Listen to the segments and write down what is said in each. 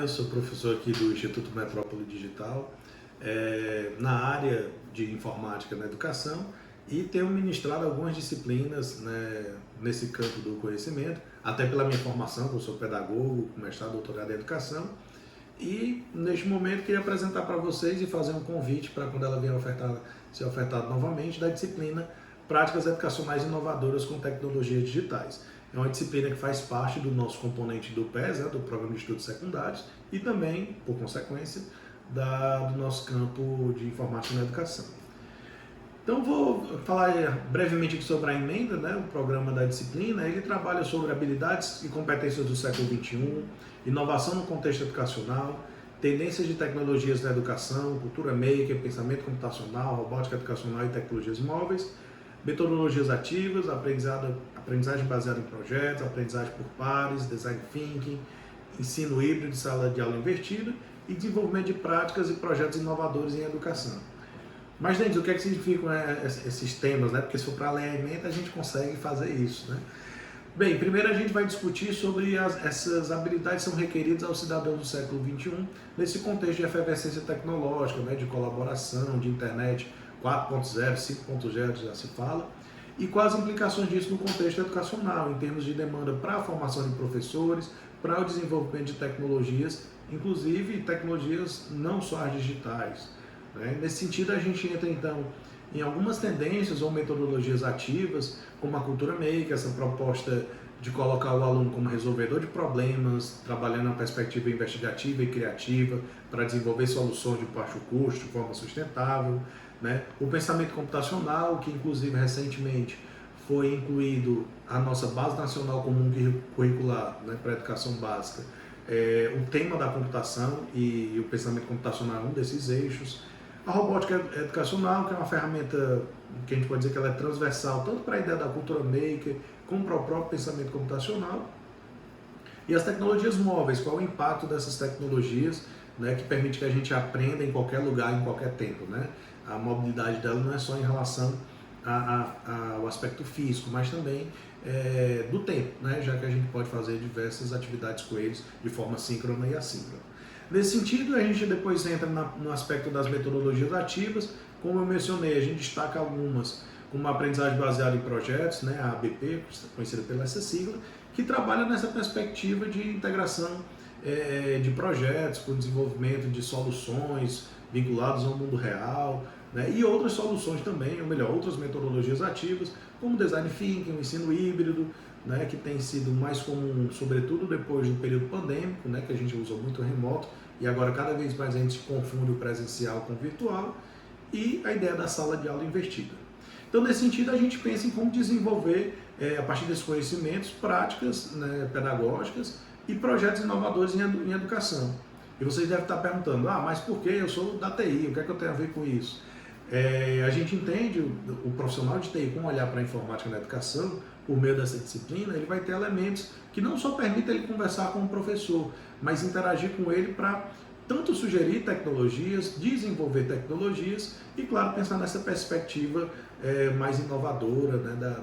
eu sou professor aqui do Instituto Metrópole Digital, na área de informática na educação, e tenho ministrado algumas disciplinas, né, nesse campo do conhecimento, até pela minha formação, que eu sou pedagogo, com mestrado, doutorado em educação, e neste momento queria apresentar para vocês e fazer um convite para quando ela vier ser ofertada novamente, da disciplina Práticas Educacionais Inovadoras com Tecnologias Digitais. É uma disciplina que faz parte do nosso componente do PES, do Programa de Estudos Secundários, e também, por consequência, do nosso campo de informática na educação. Então vou falar brevemente aqui sobre a emenda, né, o programa da disciplina. Ele trabalha sobre habilidades e competências do século XXI, inovação no contexto educacional, tendências de tecnologias na educação, cultura maker, pensamento computacional, robótica educacional e tecnologias móveis, metodologias ativas, aprendizagem baseada em projetos, aprendizagem por pares, design thinking, ensino híbrido, sala de aula invertida e desenvolvimento de práticas e projetos inovadores em educação. Mas, Denis, o que é que significam esses temas, né? Porque se for para ler a emenda, a gente consegue fazer isso, né? Bem, primeiro a gente vai discutir sobre essas habilidades que são requeridas aos cidadãos do século XXI, nesse contexto de efervescência tecnológica, né? De colaboração, de internet 4.0, 5.0 já se fala, e quais as implicações disso no contexto educacional, em termos de demanda para a formação de professores, para o desenvolvimento de tecnologias, inclusive tecnologias não só as digitais. Nesse sentido, a gente entra então em algumas tendências ou metodologias ativas, como a cultura maker, essa proposta de colocar o aluno como resolvedor de problemas, trabalhando na perspectiva investigativa e criativa para desenvolver soluções de baixo custo, de forma sustentável, né? O pensamento computacional, que inclusive recentemente foi incluído a nossa Base Nacional Comum Curricular, né, para a educação básica, o tema da computação e o pensamento computacional é um desses eixos. A robótica educacional, que é uma ferramenta que a gente pode dizer que ela é transversal, tanto para a ideia da cultura maker, como para o próprio pensamento computacional. E as tecnologias móveis, qual é o impacto dessas tecnologias, né, que permite que a gente aprenda em qualquer lugar, em qualquer tempo, né? A mobilidade dela não é só em relação ao aspecto físico, mas também do tempo, né? Já que a gente pode fazer diversas atividades com eles de forma síncrona e assíncrona. Nesse sentido, a gente depois entra no aspecto das metodologias ativas. Como eu mencionei, a gente destaca algumas, como a aprendizagem baseada em projetos, né, a ABP, conhecida pela essa sigla, que trabalha nessa perspectiva de integração de projetos para o desenvolvimento de soluções vinculadas ao mundo real, né, e outras soluções também, ou melhor, outras metodologias ativas, como design thinking, o ensino híbrido, né, que tem sido mais comum, sobretudo depois do período pandêmico, né, que a gente usou muito remoto, e agora cada vez mais a gente confunde o presencial com o virtual, e a ideia da sala de aula invertida. Então, nesse sentido, a gente pensa em como desenvolver, a partir desses conhecimentos, práticas, né, pedagógicas e projetos inovadores em educação. E vocês devem estar perguntando, mas por que eu sou da TI, o que é que eu tenho a ver com isso? A gente entende o profissional de TI, com olhar para a informática na educação, por meio dessa disciplina, ele vai ter elementos que não só permitem ele conversar com o professor, mas interagir com ele para tanto sugerir tecnologias, desenvolver tecnologias e, claro, pensar nessa perspectiva mais inovadora, né,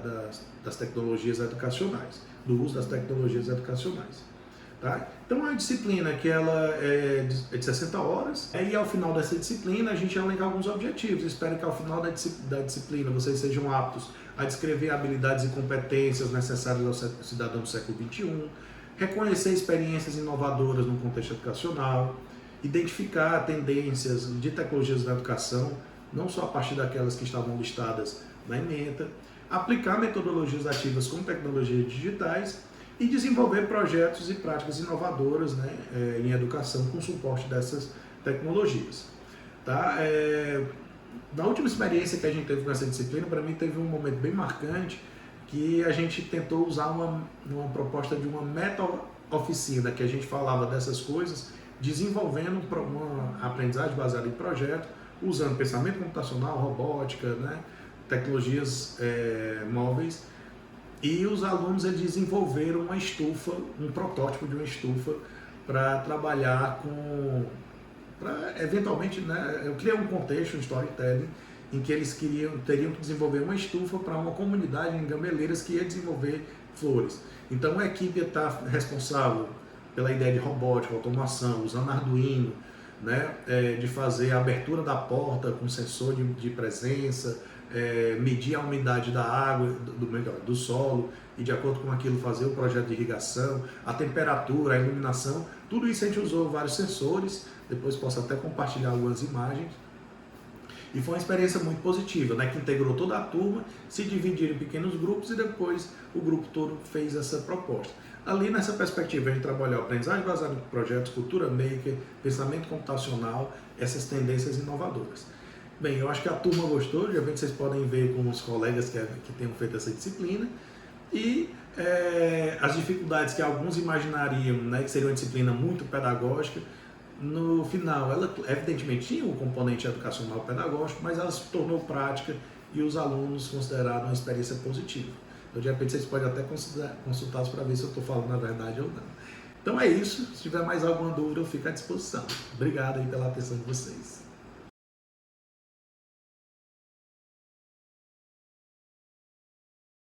das tecnologias educacionais, do uso das tecnologias educacionais. Tá? Então, é uma disciplina que ela é de 60 horas, e ao final dessa disciplina a gente elenca alguns objetivos. Espero que ao final da disciplina vocês sejam aptos a descrever habilidades e competências necessárias ao cidadão do século XXI, reconhecer experiências inovadoras no contexto educacional, identificar tendências de tecnologias na educação, não só a partir daquelas que estavam listadas na ementa, aplicar metodologias ativas com tecnologias digitais e desenvolver projetos e práticas inovadoras, né, em educação com suporte dessas tecnologias. Tá? Na última experiência que a gente teve com essa disciplina, para mim teve um momento bem marcante, que a gente tentou usar uma proposta de uma meta-oficina, que a gente falava dessas coisas, desenvolvendo uma aprendizagem baseada em projeto, usando pensamento computacional, robótica, né, tecnologias móveis, e os alunos eles desenvolveram uma estufa, um protótipo de uma estufa para trabalhar eventualmente, né, eu criei um contexto, um storytelling, em que eles teriam que desenvolver uma estufa para uma comunidade em Gameleiras que ia desenvolver flores. Então a equipe está responsável pela ideia de robótica, automação, usando Arduino, né, de fazer a abertura da porta com sensor de presença, medir a umidade da água, do solo, e de acordo com aquilo fazer o projeto de irrigação, a temperatura, a iluminação, tudo isso a gente usou vários sensores, depois posso até compartilhar algumas imagens. E foi uma experiência muito positiva, né, que integrou toda a turma, se dividiram em pequenos grupos e depois o grupo todo fez essa proposta. Ali nessa perspectiva de trabalhar aprendizagem baseada em projetos, cultura maker, pensamento computacional, essas tendências inovadoras. Bem, eu acho que a turma gostou, de repente vocês podem ver com os colegas que tenham feito essa disciplina, e as dificuldades que alguns imaginariam, né, que seria uma disciplina muito pedagógica, no final ela evidentemente tinha um componente educacional pedagógico, mas ela se tornou prática e os alunos consideraram uma experiência positiva. Então, de repente vocês podem até consultá-los para ver se eu estou falando a verdade ou não. Então é isso, se tiver mais alguma dúvida eu fico à disposição. Obrigado aí pela atenção de vocês.